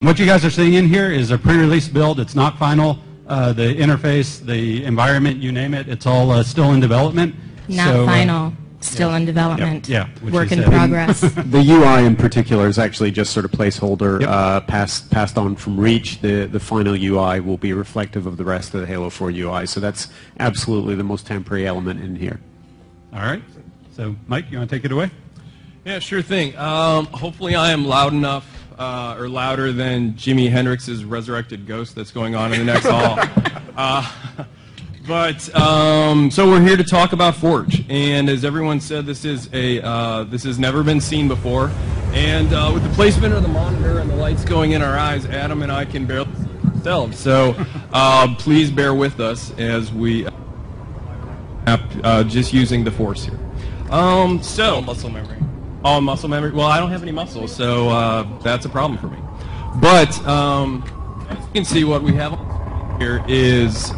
What you guys are seeing in here is a pre-release build. It's not final. The interface, the environment, you name it, it's all still in development. Not final. Still in development. Yeah. Work in progress. The UI in particular is actually just sort of placeholder, Yep. passed on from Reach. The final UI will be reflective of the rest of the Halo 4 UI. So that's absolutely the most temporary element in here. All right. So, Mike, you want to take it away? Yeah, sure thing. Hopefully I am loud enough, or louder than Jimi Hendrix's resurrected ghost that's going on in the next hall. So we're here to talk about Forge, and as everyone said, this has never been seen before. And with the placement of the monitor and the lights going in our eyes, Adam and I can barely see ourselves. So please bear with us as we just using the Force here. All muscle memory. All muscle memory. Well, I don't have any muscles, so that's a problem for me. But as you can see, what we have here is.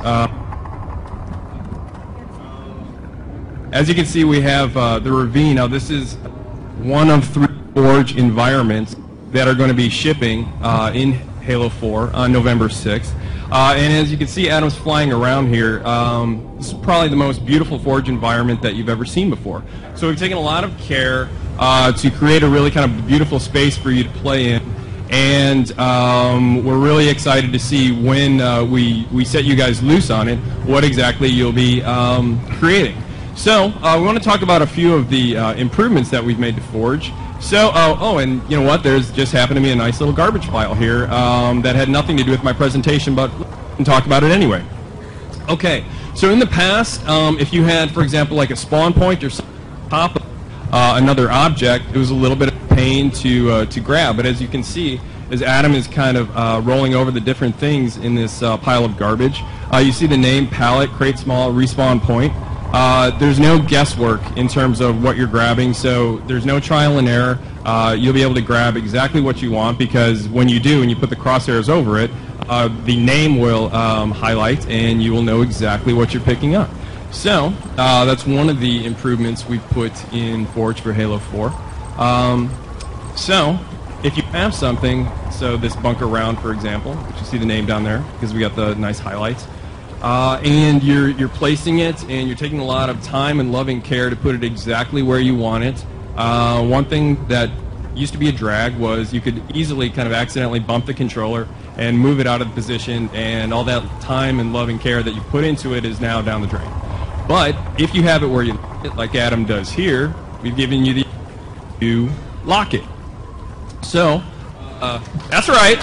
As you can see, we have the Ravine. Now, this is one of 3 Forge environments that are going to be shipping in Halo 4 on November 6th. And as you can see, Adam's flying around here. This is probably the most beautiful Forge environment that you've ever seen before. So we've taken a lot of care to create a really kind of beautiful space for you to play in. And we're really excited to see when we set you guys loose on it, what exactly you'll be creating. So we want to talk about a few of the improvements that we've made to Forge. So, and you know what? There's just happened to be a nice little garbage file here that had nothing to do with my presentation, but we can talk about it anyway. Okay, so in the past, if you had, for example, like a spawn point or something on top of another object, it was a little bit of a pain to grab. But as you can see, as Adam is kind of rolling over the different things in this pile of garbage, you see the name, palette, create small, respawn point. There's no guesswork in terms of what you're grabbing, so there's no trial and error. You'll be able to grab exactly what you want, because when you do and you put the crosshairs over it, the name will highlight and you will know exactly what you're picking up. So that's one of the improvements we've put in Forge for Halo 4. So if you have something, so this bunker round, for example, which you see the name down there because we got the nice highlights, and you're placing it, and you're taking a lot of time and loving care to put it exactly where you want it. One thing that used to be a drag was you could easily kind of accidentally bump the controller and move it out of position, and all that time and loving care that you put into it is now down the drain. But if you have it where you like it, like Adam does here, we've given you the to lock it. So, that's right.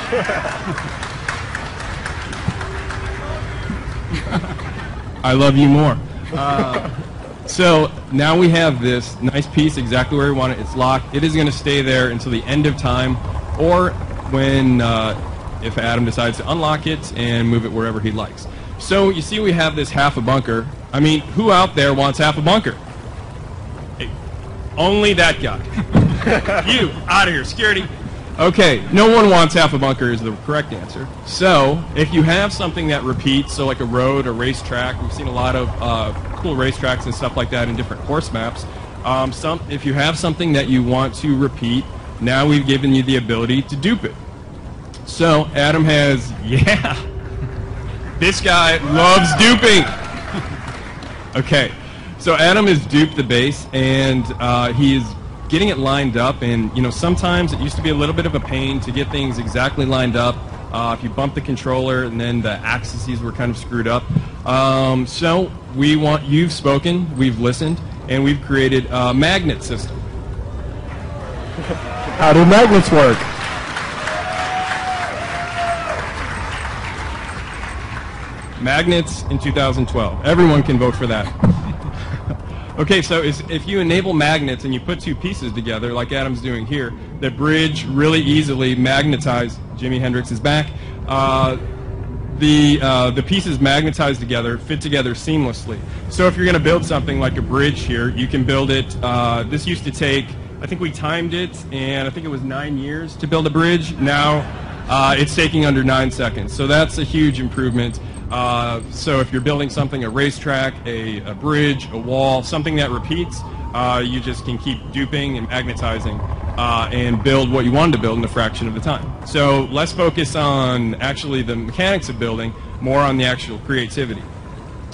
I love you more. So now we have this nice piece exactly where we want it. It's locked. It is going to stay there until the end of time, or when if Adam decides to unlock it and move it wherever he likes. So you see we have this half a bunker. I mean, who out there wants half a bunker? Hey, only that guy. You, out of here, security. Okay, no one wants half a bunker is the correct answer. So, if you have something that repeats, so like a road, a racetrack, we've seen a lot of cool racetracks and stuff like that in different course maps. If you have something that you want to repeat, now we've given you the ability to dupe it. So, Adam has, this guy loves duping. Okay, so Adam has duped the base, and he is getting it lined up, and sometimes it used to be a little bit of a pain to get things exactly lined up. If you bump the controller and then the axes were kind of screwed up. So you've spoken, we've listened, and we've created a magnet system. How do magnets work? Magnets in 2012. Everyone can vote for that. Okay, so if you enable magnets and you put 2 pieces together, like Adam's doing here, that bridge really easily magnetize. Jimi Hendrix is back. The pieces magnetize together, fit together seamlessly. So if you're going to build something like a bridge here, you can build it. This used to take, I think we timed it, and I think it was 9 years to build a bridge. Now it's taking under 9 seconds. So that's a huge improvement. So if you're building something, a racetrack, a bridge, a wall, something that repeats, you just can keep duping and magnetizing and build what you wanted to build in a fraction of the time. So less focus on actually the mechanics of building, more on the actual creativity.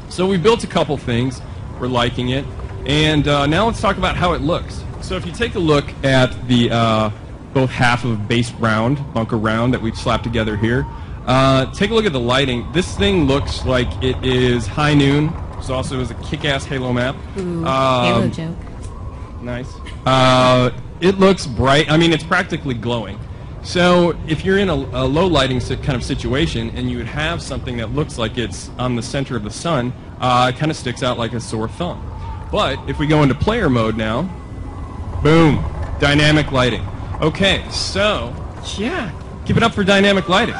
So we built a couple things. We're liking it. And now let's talk about how it looks. So if you take a look at the both half of base round, bunker round that we've slapped together here, take a look at the lighting. This thing looks like it is high noon. This also is a kick-ass Halo map. Ooh, Halo joke. Nice. It looks bright. I mean, it's practically glowing. So if you're in a low lighting kind of situation and you would have something that looks like it's on the center of the sun, it kind of sticks out like a sore thumb. But if we go into player mode now, boom, dynamic lighting. Okay, so, yeah, give it up for dynamic lighting.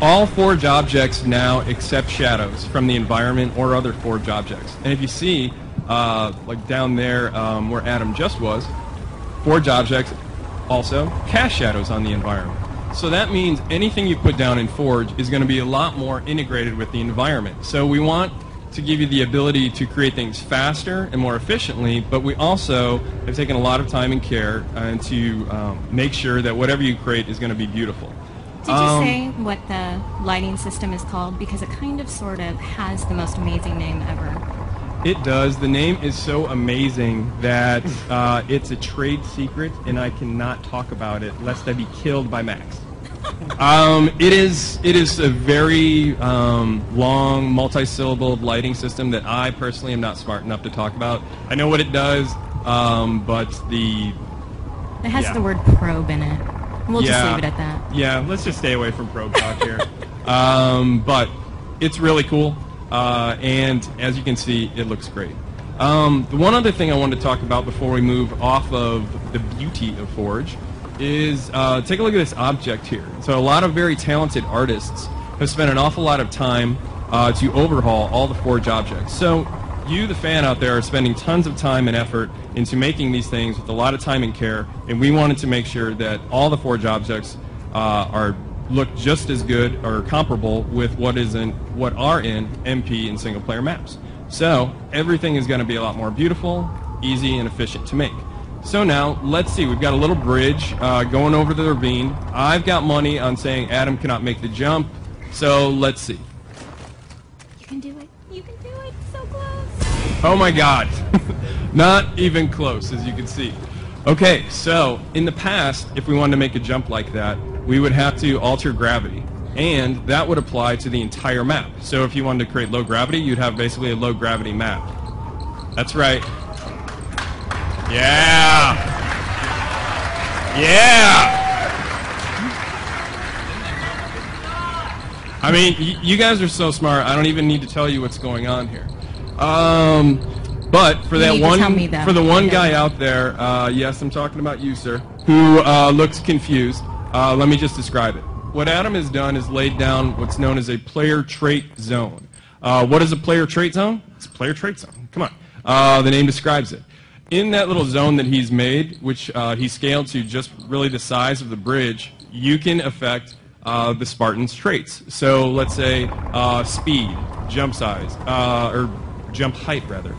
All forge objects now accept shadows from the environment or other forge objects. And if you see, like down there where Adam just was, forge objects also cast shadows on the environment. So that means anything you put down in forge is going to be a lot more integrated with the environment. So we want to give you the ability to create things faster and more efficiently, but we also have taken a lot of time and care to make sure that whatever you create is going to be beautiful. Did you say what the lighting system is called? Because it kind of sort of has the most amazing name ever. It does. The name is so amazing that it's a trade secret, and I cannot talk about it lest I be killed by Max. It is a very long, multi-syllable lighting system that I personally am not smart enough to talk about. I know what it does, but It has the word probe in it. We'll just leave it at that. Yeah, let's just stay away from probe talk here. But it's really cool, and as you can see, it looks great. The one other thing I wanted to talk about before we move off of the beauty of Forge is take a look at this object here. So a lot of very talented artists have spent an awful lot of time to overhaul all the Forge objects. So you, the fan out there, are spending tons of time and effort into making these things with a lot of time and care, and we wanted to make sure that all the Forge objects look just as good or comparable with what are in MP and single player maps. So everything is going to be a lot more beautiful, easy, and efficient to make. So now, let's see, we've got a little bridge going over the ravine. I've got money on saying Adam cannot make the jump, so let's see. You can do it. You can do it. So close. Oh my god. Not even close, as you can see. Okay, so in the past, if we wanted to make a jump like that, we would have to alter gravity, and that would apply to the entire map. So if you wanted to create low gravity, you'd have basically a low gravity map. That's right. Yeah! Yeah! I mean, you guys are so smart, I don't even need to tell you what's going on here. But for that one guy out there, yes, I'm talking about you, sir, who looks confused, let me just describe it. What Adam has done is laid down what's known as a player trait zone. What is a player trait zone? It's a player trait zone. Come on. The name describes it. In that little zone that he's made, which he scaled to just really the size of the bridge, you can affect the Spartan's traits. So let's say speed, jump size, or jump height rather,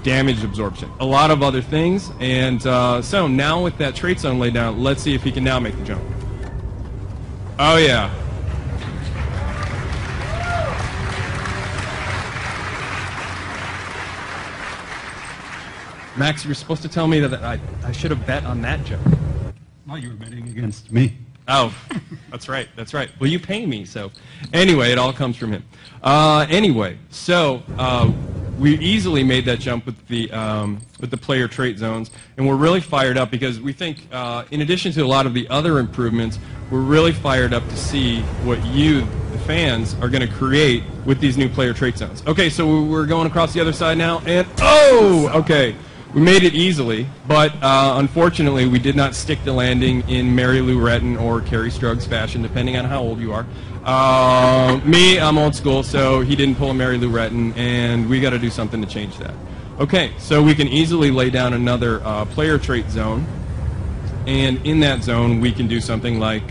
damage absorption, a lot of other things. And so now with that trait zone laid down, let's see if he can now make the jump. Oh yeah. Max, you were supposed to tell me that I should have bet on that jump. No, you were betting against me. Oh, that's right, that's right. Well, you pay me, so. Anyway, it all comes from him. Anyway, so we easily made that jump with the player trait zones, and we're really fired up because we think, in addition to a lot of the other improvements, we're really fired up to see what you, the fans, are going to create with these new player trait zones. Okay, so we're going across the other side now, and oh, okay. We made it easily, but unfortunately we did not stick the landing in Mary Lou Retton or Carrie Struggs fashion, depending on how old you are. Me, I'm old school, so he didn't pull a Mary Lou Retton, and we got to do something to change that. Okay, so we can easily lay down another player trait zone, and in that zone we can do something like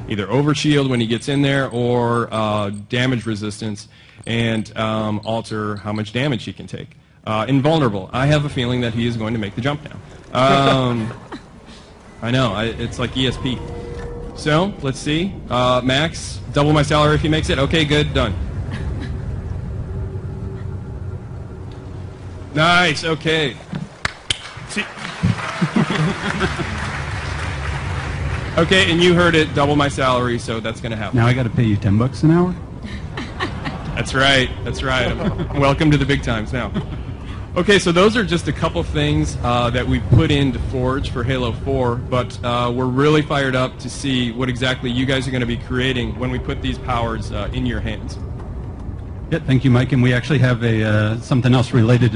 either overshield when he gets in there or damage resistance. and alter how much damage he can take. Invulnerable. I have a feeling that he is going to make the jump now. I know. It's like ESP. So, let's see. Max, double my salary if he makes it. Okay, good. Done. Nice. Okay. Okay, and you heard it. Double my salary, so that's going to happen. Now I got to pay you $10 an hour? That's right. That's right. Welcome to the big times now. Okay, so those are just a couple things that we put into Forge for Halo 4, but we're really fired up to see what exactly you guys are going to be creating when we put these powers in your hands. Yeah, thank you, Mike. And we actually have something else related to